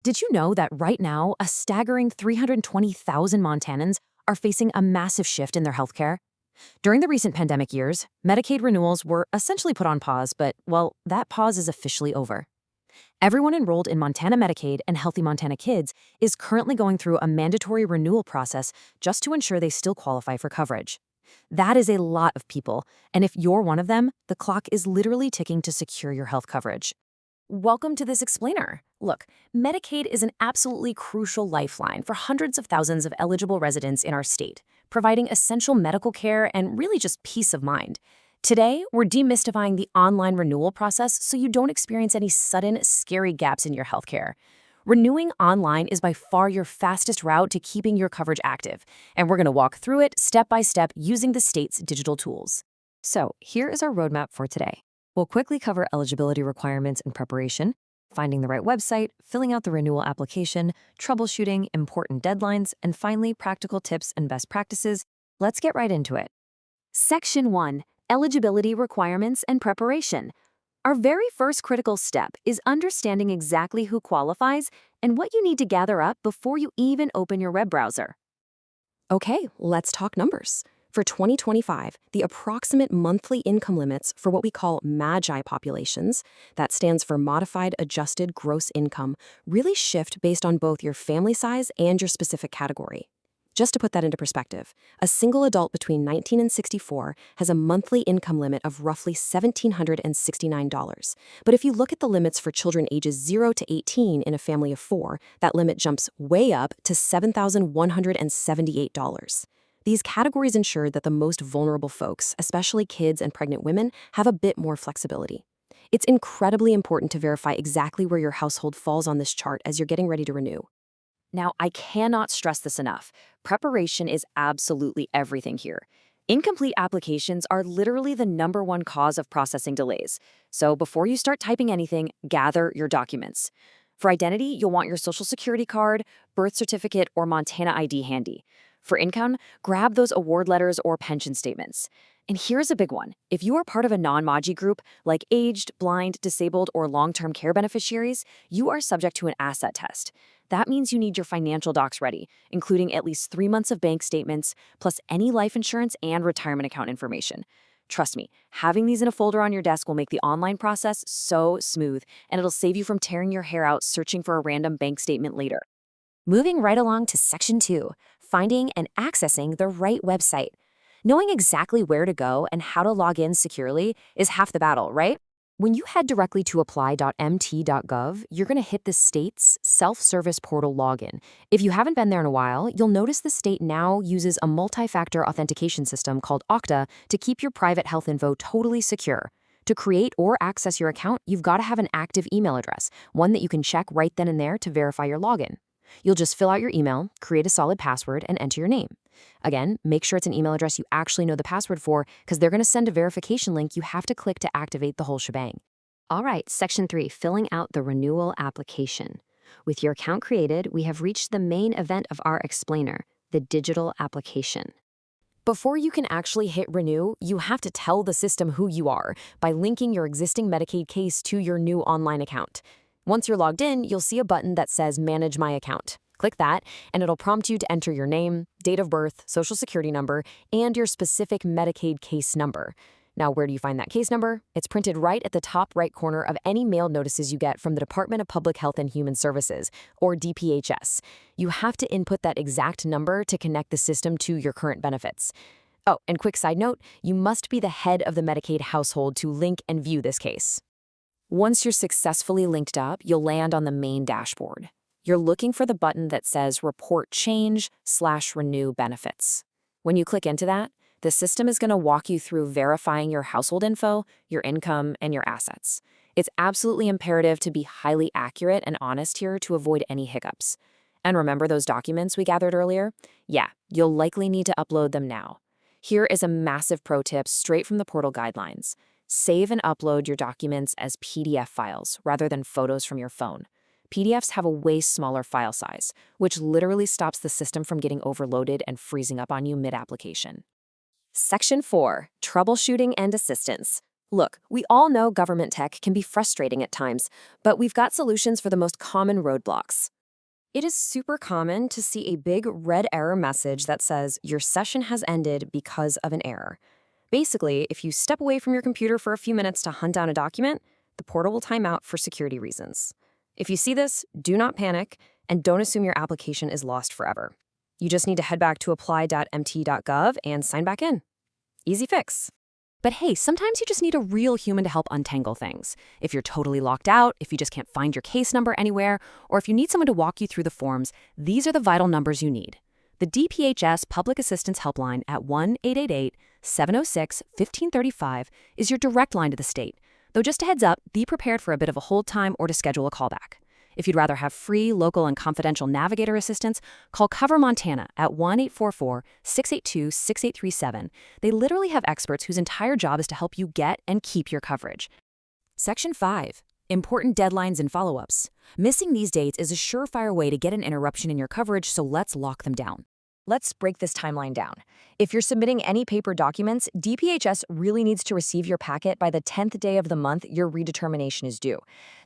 Did you know that right now, a staggering 320,000 Montanans are facing a massive shift in their healthcare? During the recent pandemic years, Medicaid renewals were essentially put on pause, but, well, that pause is officially over. Everyone enrolled in Montana Medicaid and Healthy Montana Kids is currently going through a mandatory renewal process just to ensure they still qualify for coverage. That is a lot of people, and if you're one of them, the clock is literally ticking to secure your health coverage. Welcome to this explainer. Look, Medicaid is an absolutely crucial lifeline for hundreds of thousands of eligible residents in our state, providing essential medical care and really just peace of mind. Today, we're demystifying the online renewal process so you don't experience any sudden, scary gaps in your healthcare. Renewing online is by far your fastest route to keeping your coverage active, and we're going to walk through it step by step using the state's digital tools. So, here is our roadmap for today. We'll quickly cover eligibility requirements and preparation, finding the right website, filling out the renewal application, troubleshooting, important deadlines, and finally, practical tips and best practices. Let's get right into it. Section 1. Eligibility requirements and preparation. Our very first critical step is understanding exactly who qualifies and what you need to gather up before you even open your web browser. Okay, let's talk numbers. For 2025, the approximate monthly income limits for what we call MAGI populations, that stands for Modified Adjusted Gross Income, really shift based on both your family size and your specific category. Just to put that into perspective, a single adult between 19 and 64 has a monthly income limit of roughly $1,769. But if you look at the limits for children ages 0 to 18 in a family of 4, that limit jumps way up to $7,178. These categories ensure that the most vulnerable folks, especially kids and pregnant women, have a bit more flexibility. It's incredibly important to verify exactly where your household falls on this chart as you're getting ready to renew. Now, I cannot stress this enough. Preparation is absolutely everything here. Incomplete applications are literally the #1 cause of processing delays. So before you start typing anything, gather your documents. For identity, you'll want your Social Security card, birth certificate, or Montana ID handy. For income, grab those award letters or pension statements. And here's a big one. If you are part of a non-MAGI group, like aged, blind, disabled, or long-term care beneficiaries, you are subject to an asset test. That means you need your financial docs ready, including at least 3 months of bank statements, plus any life insurance and retirement account information. Trust me, having these in a folder on your desk will make the online process so smooth, and it'll save you from tearing your hair out searching for a random bank statement later. Moving right along to Section 2, finding and accessing the right website. Knowing exactly where to go and how to log in securely is half the battle, right? When you head directly to apply.mt.gov, you're going to hit the state's self-service portal login. If you haven't been there in a while, you'll notice the state now uses a multi-factor authentication system called Okta to keep your private health info totally secure. To create or access your account, you've got to have an active email address, one that you can check right then and there to verify your login. You'll just fill out your email, create a solid password, and enter your name. Again, make sure it's an email address you actually know the password for, because they're going to send a verification link you have to click to activate the whole shebang. All right, Section 3, filling out the renewal application. With your account created, we have reached the main event of our explainer, the digital application. Before you can actually hit renew, you have to tell the system who you are by linking your existing Medicaid case to your new online account. Once you're logged in, you'll see a button that says Manage My Account. Click that, and it'll prompt you to enter your name, date of birth, social security number, and your specific Medicaid case number. Now, where do you find that case number? It's printed right at the top right corner of any mail notices you get from the Department of Public Health and Human Services, or DPHS. You have to input that exact number to connect the system to your current benefits. Oh, and quick side note, you must be the head of the Medicaid household to link and view this case. Once you're successfully linked up, you'll land on the main dashboard. You're looking for the button that says Report Change/Renew Benefits. When you click into that, the system is going to walk you through verifying your household info, your income, and your assets. It's absolutely imperative to be highly accurate and honest here to avoid any hiccups. And remember those documents we gathered earlier? Yeah, you'll likely need to upload them now. Here is a massive pro tip straight from the portal guidelines. Save and upload your documents as PDF files rather than photos from your phone. PDFs have a way smaller file size, which literally stops the system from getting overloaded and freezing up on you mid-application. Section 4, Troubleshooting and Assistance. Look, we all know government tech can be frustrating at times, but we've got solutions for the most common roadblocks. It is super common to see a big red error message that says your session has ended because of an error. Basically, if you step away from your computer for a few minutes to hunt down a document, the portal will time out for security reasons. If you see this, do not panic and don't assume your application is lost forever. You just need to head back to apply.mt.gov and sign back in. Easy fix. But hey, sometimes you just need a real human to help untangle things. If you're totally locked out, if you just can't find your case number anywhere, or if you need someone to walk you through the forms, these are the vital numbers you need. The DPHS Public Assistance Helpline at 1-888-706-1535 is your direct line to the state. Though just a heads up, be prepared for a bit of a hold time or to schedule a callback. If you'd rather have free, local, and confidential navigator assistance, call Cover Montana at 1-844-682-6837. They literally have experts whose entire job is to help you get and keep your coverage. Section 5. Important deadlines and follow-ups. Missing these dates is a surefire way to get an interruption in your coverage, so let's lock them down. Let's break this timeline down. If you're submitting any paper documents, DPHS really needs to receive your packet by the 10th day of the month your redetermination is due.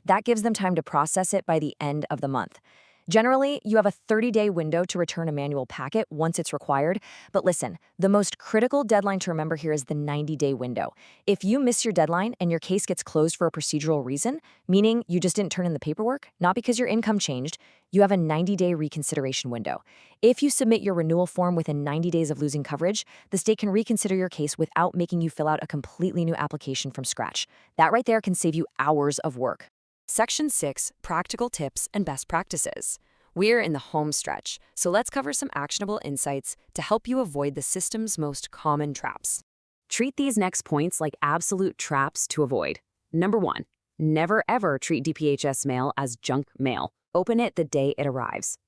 That gives them time to process it by the end of the month. Generally, you have a 30-day window to return a manual packet once it's required. But listen, the most critical deadline to remember here is the 90-day window. If you miss your deadline and your case gets closed for a procedural reason, meaning you just didn't turn in the paperwork, not because your income changed, you have a 90-day reconsideration window. If you submit your renewal form within 90 days of losing coverage, the state can reconsider your case without making you fill out a completely new application from scratch. That right there can save you hours of work. Section 6, Practical Tips and Best Practices. We're in the home stretch, so let's cover some actionable insights to help you avoid the system's most common traps. Treat these next points like absolute traps to avoid. Number 1, never ever treat DPHS mail as junk mail. Open it the day it arrives.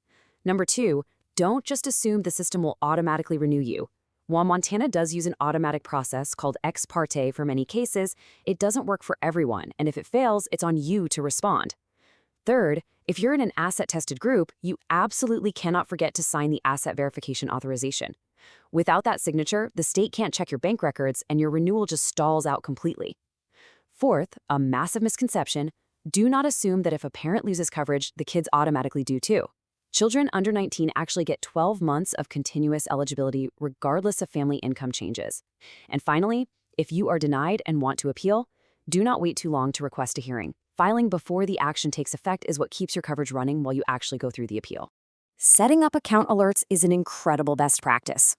Number 2, don't just assume the system will automatically renew you. While Montana does use an automatic process called ex parte for many cases, it doesn't work for everyone, and if it fails, it's on you to respond. Third, if you're in an asset-tested group, you absolutely cannot forget to sign the asset verification authorization. Without that signature, the state can't check your bank records, and your renewal just stalls out completely. Fourth, a massive misconception, do not assume that if a parent loses coverage, the kids automatically do too. Children under 19 actually get 12 months of continuous eligibility regardless of family income changes. And finally, if you are denied and want to appeal, do not wait too long to request a hearing. Filing before the action takes effect is what keeps your coverage running while you actually go through the appeal. Setting up account alerts is an incredible best practice.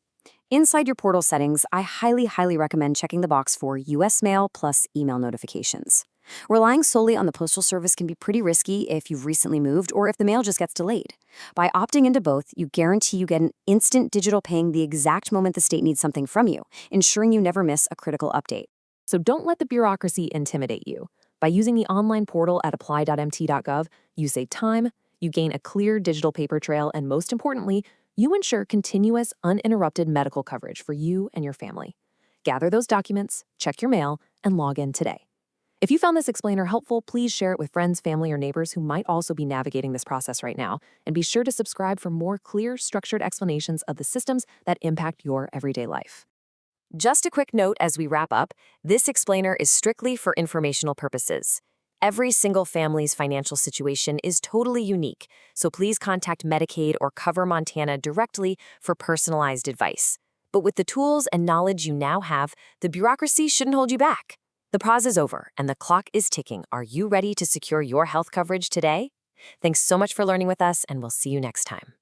Inside your portal settings, I highly recommend checking the box for U.S. mail plus email notifications. Relying solely on the Postal Service can be pretty risky if you've recently moved or if the mail just gets delayed. By opting into both, you guarantee you get an instant digital ping the exact moment the state needs something from you, ensuring you never miss a critical update. So don't let the bureaucracy intimidate you. By using the online portal at apply.mt.gov, you save time, you gain a clear digital paper trail, and most importantly, you ensure continuous, uninterrupted medical coverage for you and your family. Gather those documents, check your mail, and log in today. If you found this explainer helpful, please share it with friends, family, or neighbors who might also be navigating this process right now, and be sure to subscribe for more clear, structured explanations of the systems that impact your everyday life. Just a quick note as we wrap up, this explainer is strictly for informational purposes. Every single family's financial situation is totally unique, so please contact Medicaid or Cover Montana directly for personalized advice. But with the tools and knowledge you now have, the bureaucracy shouldn't hold you back. The pause is over, and the clock is ticking. Are you ready to secure your health coverage today? Thanks so much for learning with us, and we'll see you next time.